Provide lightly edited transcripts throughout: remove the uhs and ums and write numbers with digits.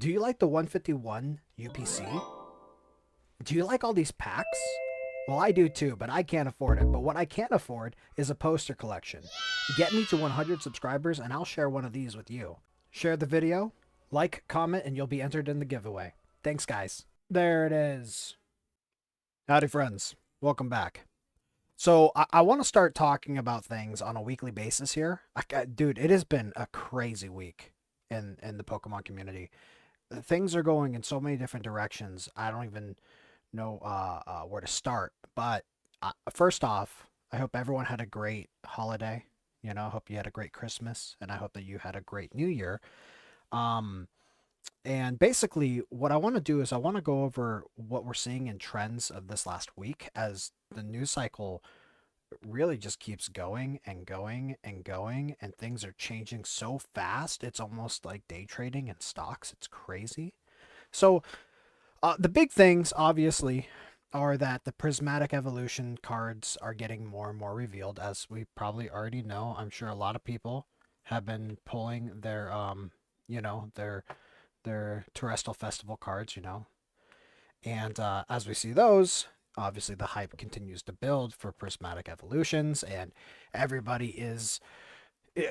Do you like the 151 UPC? Do you like all these packs? Well, I do too, but I can't afford it. But what I can afford is a poster collection. Get me to 100 subscribers and I'll share one of these with you. Share the video, like, comment, and you'll be entered in the giveaway. Thanks, guys. There it is. Howdy, friends. Welcome back. So I want to start talking about things on a weekly basis here. Dude, it has been a crazy week in the Pokemon community. Things are going in so many different directions. I don't even know where to start. But first off, I hope everyone had a great holiday. You know, I hope you had a great Christmas, and I hope that you had a great New Year. Um, and basically, what I want to do is I want to go over what we're seeing in trends of this last week as the news cycle really just keeps going and going and going, and things are changing so fast. It's almost like day trading in stocks. It's crazy. So, the big things, obviously, are that the Prismatic Evolution cards are getting more and more revealed, as we probably already know. I'm sure a lot of people have been pulling their, you know, their Terrestrial Festival cards, you know. And as we see those, obviously the hype continues to build for Prismatic Evolutions, and everybody is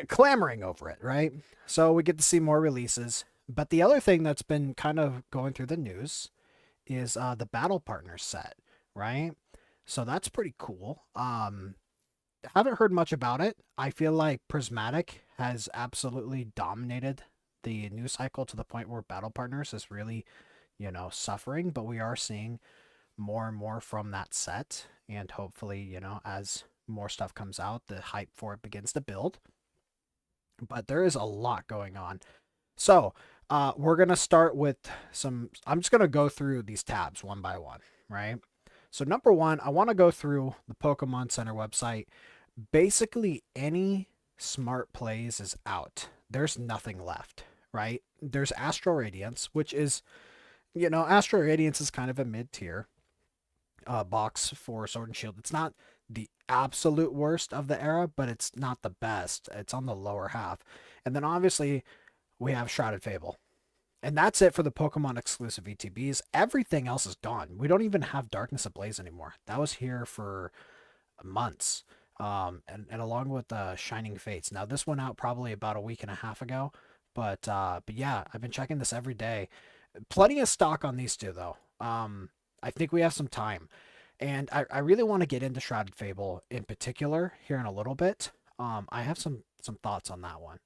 clamoring over it, right? So we get to see more releases. But the other thing that's been kind of going through the news is the Battle Partners set, right? So that's pretty cool. Haven't heard much about it. I feel like Prismatic has absolutely dominated the news cycle to the point where Battle Partners is really, you know, suffering, but we are seeing more and more from that set, and hopefully, you know, as more stuff comes out, the hype for it begins to build. But there is a lot going on. So, we're going to start with some. I'm just going to go through these tabs one by one, right? So, number one, I want to go through the Pokemon Center website. Basically, any smart plays is out. There's nothing left, right? There's Astral Radiance, which is, you know, Astral Radiance is kind of a mid tier box for Sword and Shield. It's not the absolute worst of the era, but it's not the best. It's on the lower half. And then obviously we have Shrouded Fable. And that's it for the Pokemon exclusive ETBs. Everything else is gone. We don't even have Darkness Ablaze anymore. That was here for months. And along with Shining Fates. Now this went out probably about a week and a half ago. But yeah, I've been checking this every day. Plenty of stock on these two though. I think we have some time. And I really want to get into Shrouded Fable in particular here in a little bit. I have some thoughts on that one.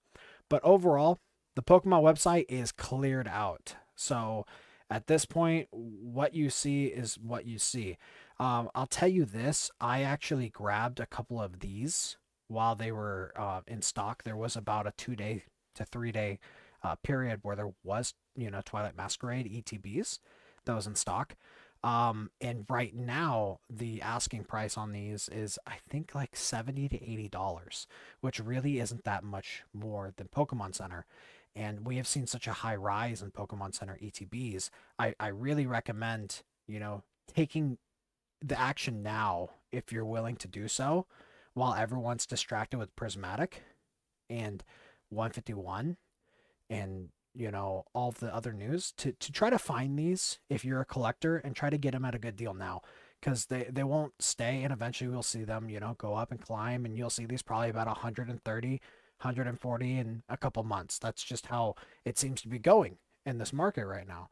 But overall, the Pokemon website is cleared out. So at this point, what you see is what you see. I'll tell you this, I actually grabbed a couple of these while they were in stock. There was about a 2 day to 3 day period where there was, you know, Twilight Masquerade ETBs that was in stock. And right now the asking price on these is I think like $70 to $80, which really isn't that much more than Pokemon Center. And we have seen such a high rise in Pokemon Center ETBs. I really recommend, you know, taking the action now if you're willing to do so while everyone's distracted with Prismatic and 151 and, you know, all of the other news to try to find these if you're a collector and try to get them at a good deal now, because they won't stay, and eventually we'll see them, you know, go up and climb, and you'll see these probably about 130, 140 in a couple months. That's just how it seems to be going in this market right now.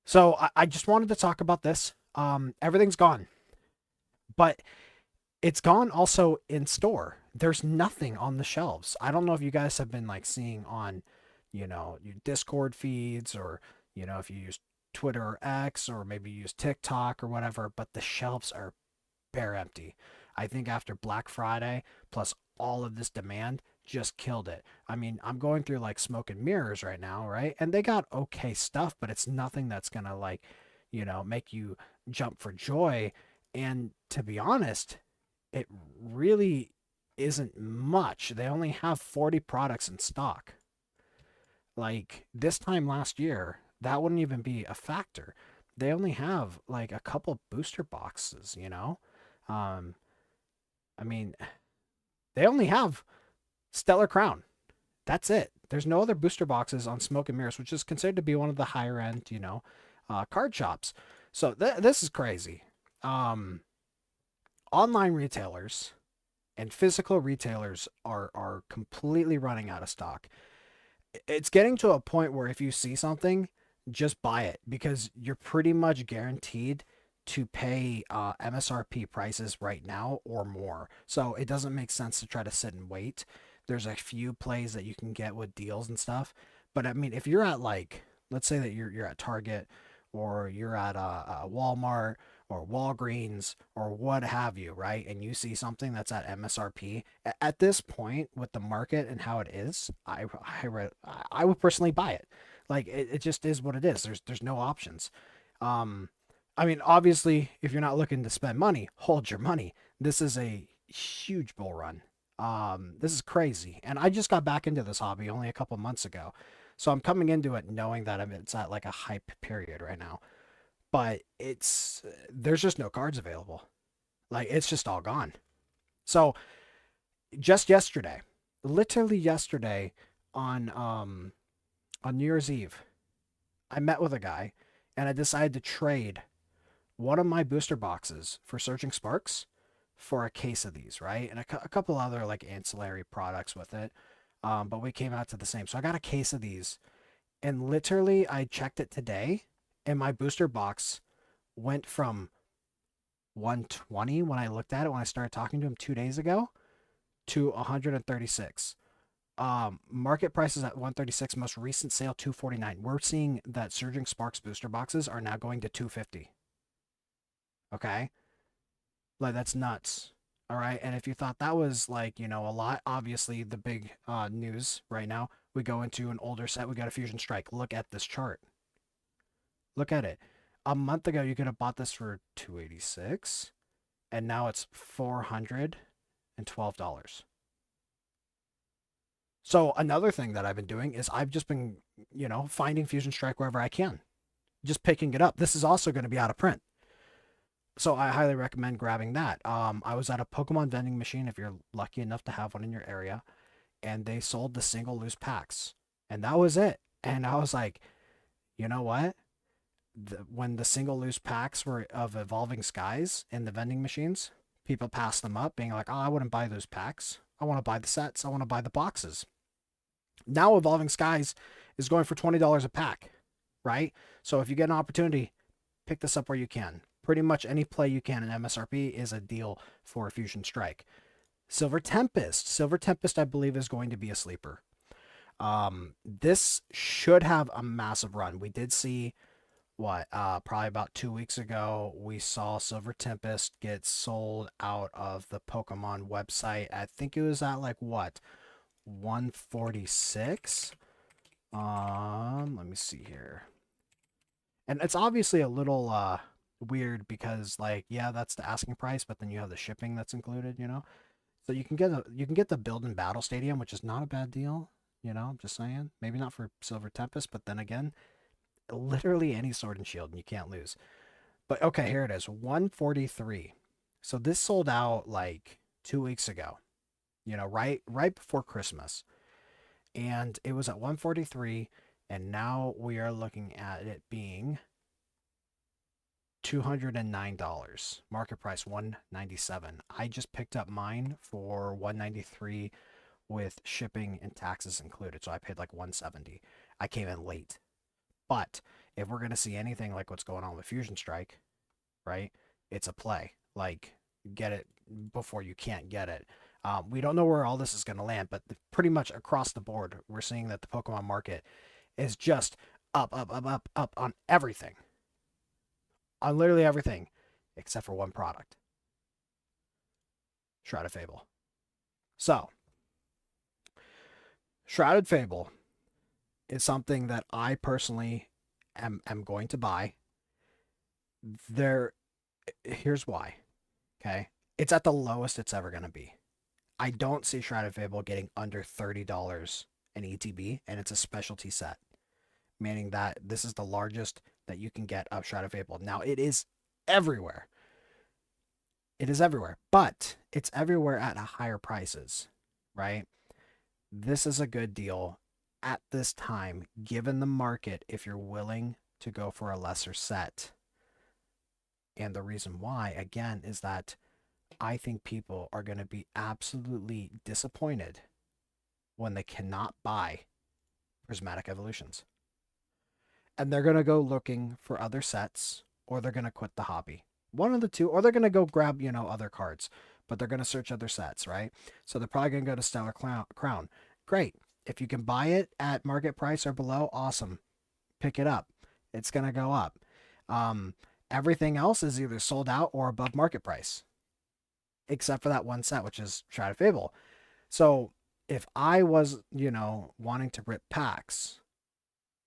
So I just wanted to talk about this. Everything's gone, but it's gone also in store. There's nothing on the shelves. I don't know if you guys have been like seeing on, you know, your Discord feeds, or, you know, if you use Twitter or X, or maybe you use TikTok or whatever, but the shelves are bare empty. I think after Black Friday plus all of this demand just killed it. I mean, I'm going through like Smoke and Mirrors right now, right? And they got okay stuff, but it's nothing that's going to like, you know, make you jump for joy. And to be honest, it really isn't much. They only have 40 products in stock. Like this time last year, that wouldn't even be a factor. They only have like a couple booster boxes, you know? Um, I mean, they only have Stellar Crown. That's it. There's no other booster boxes on Smoke and Mirrors, which is considered to be one of the higher end, card shops. So this is crazy. Um, Online retailers and physical retailers are completely running out of stock. It's getting to a point where if you see something, just buy it because you're pretty much guaranteed to pay MSRP prices right now or more. So it doesn't make sense to try to sit and wait. There's a few plays that you can get with deals and stuff. But I mean, if you're at like, let's say that you're at Target or you're at a Walmart or Walgreens or what have you, right? And you see something that's at MSRP, at this point with the market and how it is, I would personally buy it. Like it just is what it is. There's no options. Um, I mean, obviously, if you're not looking to spend money, hold your money. This is a huge bull run. This is crazy, and I just got back into this hobby only a couple months ago, so I'm coming into it knowing that it's at like a hype period right now. But there's just no cards available. Like it's just all gone. So just yesterday, literally yesterday on New Year's Eve, I met with a guy and I decided to trade one of my booster boxes for Surging Sparks for a case of these, right? And a couple other like ancillary products with it. But we came out to the same. So I got a case of these and literally I checked it today and my booster box went from 120 when I looked at it when I started talking to him 2 days ago to 136. Market prices at 136, most recent sale 249. We're seeing that Surging Sparks booster boxes are now going to 250. Okay? Like that's nuts. All right? And if you thought that was like, a lot, obviously the big news right now, we go into an older set, we got a Fusion Strike. Look at this chart. Look at it. A month ago you could have bought this for 286 and now it's $412. So another thing that I've been doing is I've just been, finding Fusion Strike wherever I can, just picking it up. This is also going to be out of print. So I highly recommend grabbing that. I was at a Pokemon vending machine if you're lucky enough to have one in your area, and they sold the single loose packs, and that was it. And I was like, you know what? When the single loose packs were of Evolving Skies in the vending machines, people passed them up, being like, "Oh, I wouldn't buy those packs. I want to buy the sets. I want to buy the boxes." Now Evolving Skies is going for $20 a pack, right? So if you get an opportunity, pick this up where you can. Pretty much any play you can in MSRP is a deal for Fusion Strike. Silver Tempest, I believe, is going to be a sleeper. This should have a massive run. We did see probably about 2 weeks ago, we saw Silver Tempest get sold out of the Pokemon website. I think it was at like what, 146. Let me see here. And it's obviously a little weird because like, yeah, that's the asking price, but then you have the shipping that's included. So you can get the build in Battle Stadium, which is not a bad deal, I'm just saying. Maybe not for Silver Tempest, but then again, literally any Sword and Shield and you can't lose. But okay, here it is, 143. So this sold out like 2 weeks ago, right before Christmas. And it was at 143, and now we are looking at it being $209. Market price 197. I just picked up mine for 193 with shipping and taxes included. So I paid like 170. I came in late. But if we're going to see anything like what's going on with Fusion Strike, right? It's a play. Like, get it before you can't get it. We don't know where all this is going to land, but pretty much across the board, we're seeing that the Pokemon market is just up, up, up, up, up on everything. On literally everything, except for one product. Shrouded Fable. So, Shrouded Fable is something that I personally am going to buy. Here's why. Okay. It's at the lowest it's ever going to be. I don't see Shrouded Fable getting under $30 in ETB, and it's a specialty set, meaning that this is the largest that you can get of Shrouded Fable. Now, it is everywhere. It is everywhere, but it's everywhere at higher prices, right? This is a good deal at this time, given the market, if you're willing to go for a lesser set. And the reason why, again, is that I think people are going to be absolutely disappointed when they cannot buy Prismatic Evolutions. And they're going to go looking for other sets, or they're going to quit the hobby. One of the two, or they're going to go grab, other cards, but they're going to search other sets, right? So they're probably going to go to Stellar Crown. Great. If you can buy it at market price or below, awesome. Pick it up. It's going to go up. Everything else is either sold out or above market price, except for that one set, which is Shrouded Fable. So if I was, wanting to rip packs,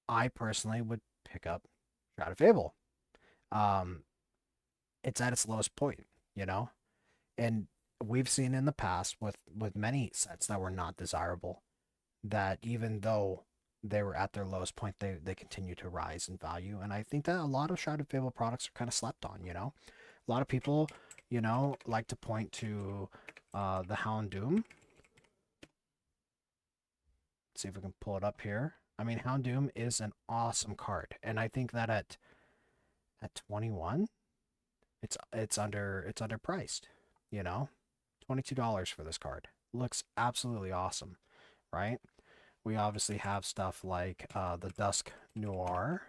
I personally would pick up Shrouded Fable. Um, it's at its lowest point, and we've seen in the past with many sets that were not desirable, that even though they were at their lowest point, they continue to rise in value. And I think that a lot of Shrouded Fable products are kind of slept on. A lot of people, like to point to the Houndoom. Let's see if we can pull it up here. I mean, Houndoom is an awesome card, and I think that at 21, it's underpriced. $22 for this card looks absolutely awesome, right? We obviously have stuff like the Dusk Noir.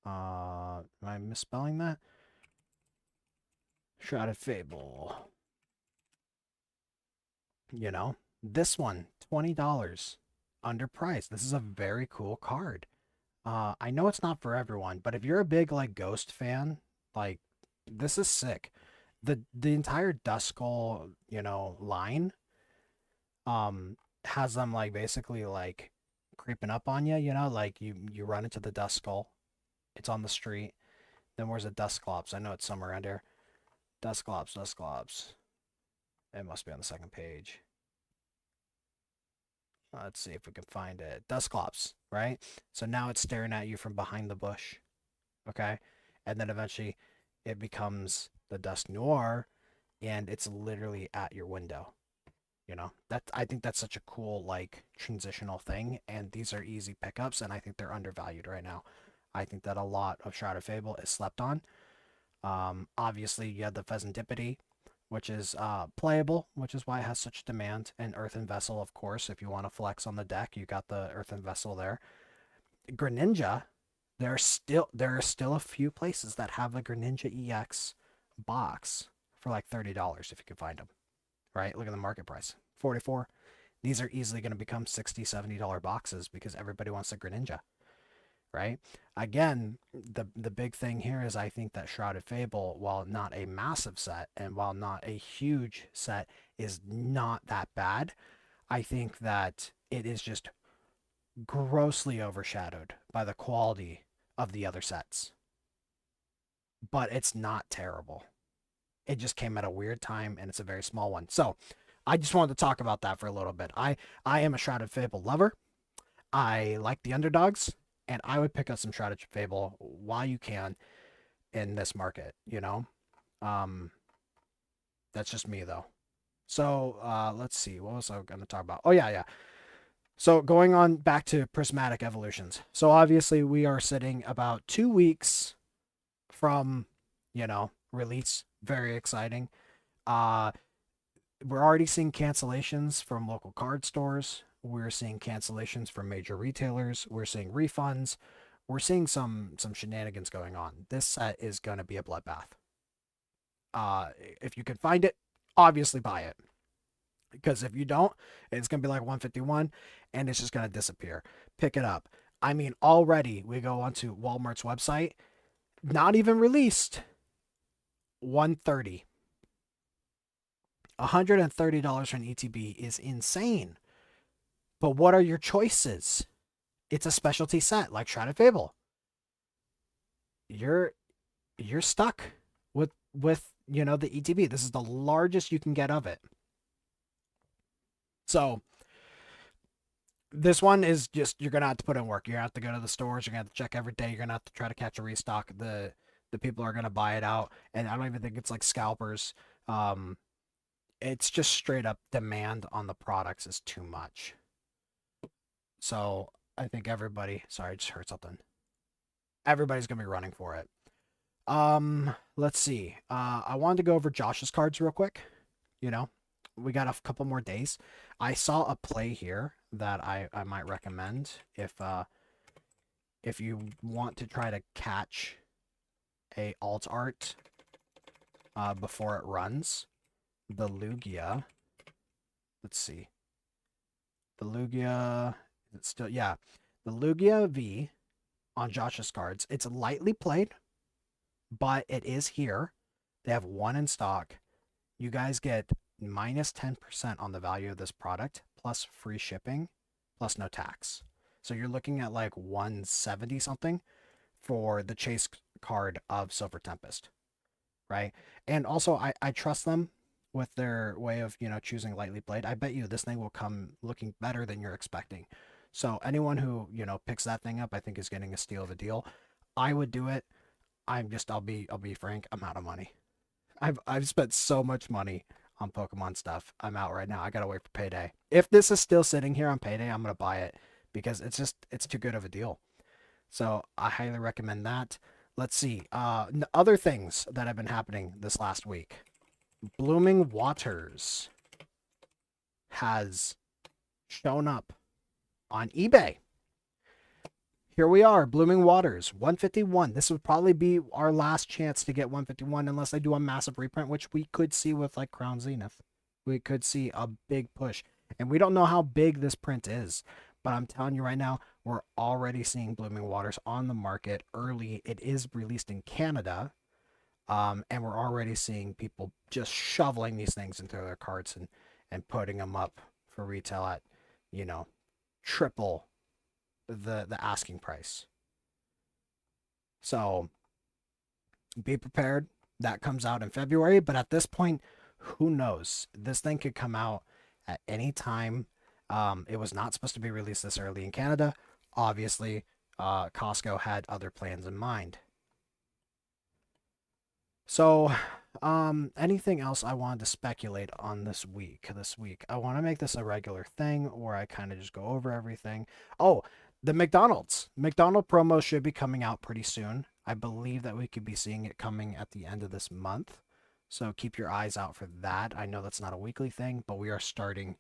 Am I misspelling that? Shrouded Fable. This one, $20, underpriced. This is a very cool card. I know it's not for everyone, but if you're a big like Ghost fan, like this is sick. The entire Duskull, line has them like basically like creeping up on you, like you run into the Duskull. It's on the street. Then where's the Dusclops? I know it's somewhere around here. Dusclops. It must be on the second page. Let's see if we can find it. Dusclops, right? So now it's staring at you from behind the bush. Okay? And then eventually it becomes the Dusk Noir, and it's literally at your window. That I think that's such a cool like transitional thing, and these are easy pickups, and I think they're undervalued right now. I think that a lot of Shrouded Fable is slept on. Obviously you have the Pheasantipity, which is playable, which is why it has such demand. And Earthen Vessel, of course, if you want to flex on the deck, you got the Earthen Vessel there. Greninja, there are still a few places that have a Greninja EX box for like $30 if you can find them. Right? Look at the market price. 44. These are easily going to become $60, $70 boxes because everybody wants a Greninja. Right? Again, the big thing here is I think that Shrouded Fable, while not a massive set and while not a huge set, is not that bad. I think that it is just grossly overshadowed by the quality of the other sets. But it's not terrible. It just came at a weird time, and it's a very small one. So I just wanted to talk about that for a little bit. I am a Shrouded Fable lover. I like the underdogs, and I would pick up some Shrouded Fable while you can in this market, Um, that's just me, though. So let's see. What was I going to talk about? Oh, yeah. So going on back to Prismatic Evolutions. So obviously we are sitting about 2 weeks from, release. Very exciting. Uh, we're already seeing cancellations from local card stores. We're seeing cancellations from major retailers. We're seeing refunds. We're seeing some shenanigans going on. This set is going to be a bloodbath. If you can find it, obviously buy it. Because if you don't, it's going to be like 151 and it's just going to disappear. Pick it up. I mean, already we go onto Walmart's website, not even released, 130. $130 for an ETB is insane. But what are your choices? It's a specialty set like Shrouded Fable. You're stuck with the ETB. This is the largest you can get of it. So this one is just, you're gonna have to put in work. You're gonna have to go to the stores. You're gonna have to check every day. You're gonna have to try to catch a restock. The people are gonna buy it out, and I don't even think it's like scalpers. it's just straight up demand on the products is too much. So I think everybody, sorry, I just heard something. Everybody's gonna be running for it. Let's see. I wanted to go over Josh's cards real quick. You know, we got a couple more days. I saw a play here that I might recommend if you want to try to catch a alt art before it runs. The Lugia. Let's see. The Lugia. It's still, yeah. The Lugia V on Josh's cards. It's lightly played, but it is here. They have one in stock. You guys get minus 10% on the value of this product, plus free shipping, plus no tax. So you're looking at like 170 something for the chase card of Silver Tempest, right? And also, I trust them with their way of, choosing lightly played. I bet you this thing will come looking better than you're expecting. So anyone who, picks that thing up, I think is getting a steal of a deal. I would do it. I'll be frank, I'm out of money. I've spent so much money on Pokemon stuff. I'm out right now. I gotta wait for payday. If this is still sitting here on payday, I'm gonna buy it because it's too good of a deal. So I highly recommend that. Let's see. Other things that have been happening this last week. Blooming Waters has shown up on eBay. Here we are, Blooming Waters, 151. This would probably be our last chance to get 151 unless they do a massive reprint, which we could see with like Crown Zenith. We could see a big push. And we don't know how big this print is, but I'm telling you right now, we're already seeing Blooming Waters on the market early. It is released in Canada, and we're already seeing people just shoveling these things into their carts and putting them up for retail at, triple the asking price. So be prepared. That comes out in February, but at this point, who knows? This thing could come out at any time. It was not supposed to be released this early in Canada. Obviously, Costco had other plans in mind. So, anything else I wanted to speculate on this week? I want to make this a regular thing where I kind of just go over everything. Oh, the McDonald promo should be coming out pretty soon. I believe that we could be seeing it coming at the end of this month. So keep your eyes out for that. I know that's not a weekly thing, but we are starting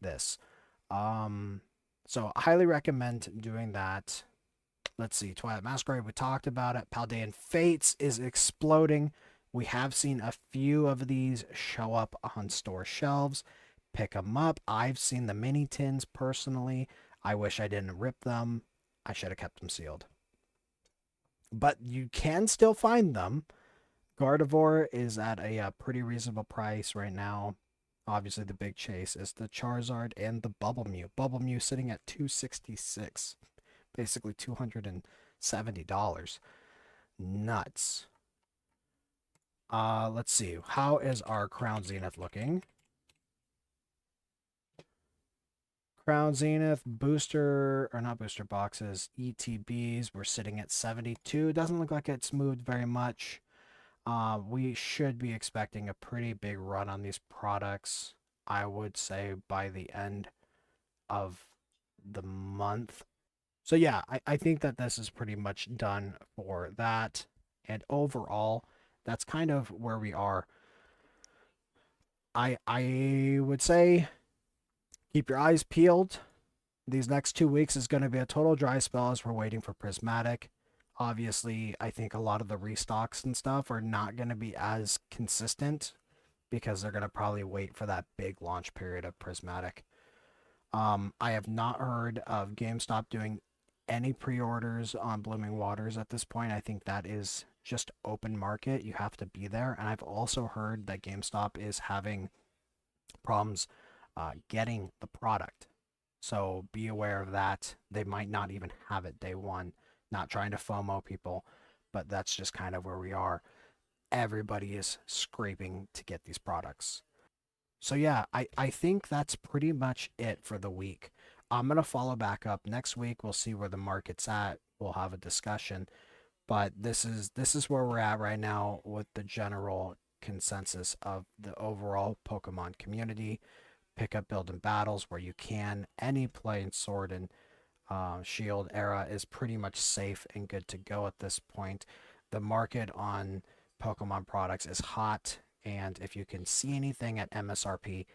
this. So I highly recommend doing that. Let's see, Twilight Masquerade, we talked about it. Paldean Fates is exploding. We have seen a few of these show up on store shelves. Pick them up. I've seen the mini tins personally. I wish I didn't rip them. I should have kept them sealed. But you can still find them. Gardevoir is at a pretty reasonable price right now. Obviously, the big chase is the Charizard and the Bubble Mew. Bubble Mew sitting at $266. Basically $270. Nuts. Let's see. How is our Crown Zenith looking? Crown Zenith booster, or not booster boxes, ETBs, we're sitting at 72. Doesn't look like it's moved very much. We should be expecting a pretty big run on these products, I would say, by the end of the month. So yeah, I think that this is pretty much done for that. And overall, that's kind of where we are. I would say keep your eyes peeled. These next 2 weeks is going to be a total dry spell as we're waiting for Prismatic. Obviously, I think a lot of the restocks and stuff are not going to be as consistent because they're going to probably wait for that big launch period of Prismatic. I have not heard of GameStop doing any pre-orders on Blooming Waters at this point. I think that is just open market. You have to be there. And I've also heard that GameStop is having problems getting the product. So be aware of that. They might not even have it day one. Not trying to FOMO people, but that's just kind of where we are. Everybody is scraping to get these products. So yeah, I think that's pretty much it for the week. I'm going to follow back up next week. We'll see where the market's at. We'll have a discussion. But this is where we're at right now with the general consensus of the overall Pokemon community. Pick up, build, and battles where you can. Any play in Sword and Shield era is pretty much safe and good to go at this point. The market on Pokemon products is hot, and if you can see anything at MSRP,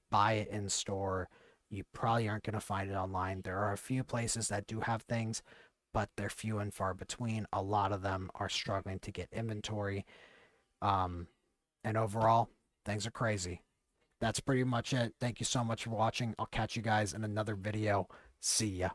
buy it in store. You probably aren't going to find it online. There are a few places that do have things, but they're few and far between. A lot of them are struggling to get inventory. And overall, things are crazy. That's pretty much it. Thank you so much for watching. I'll catch you guys in another video. See ya.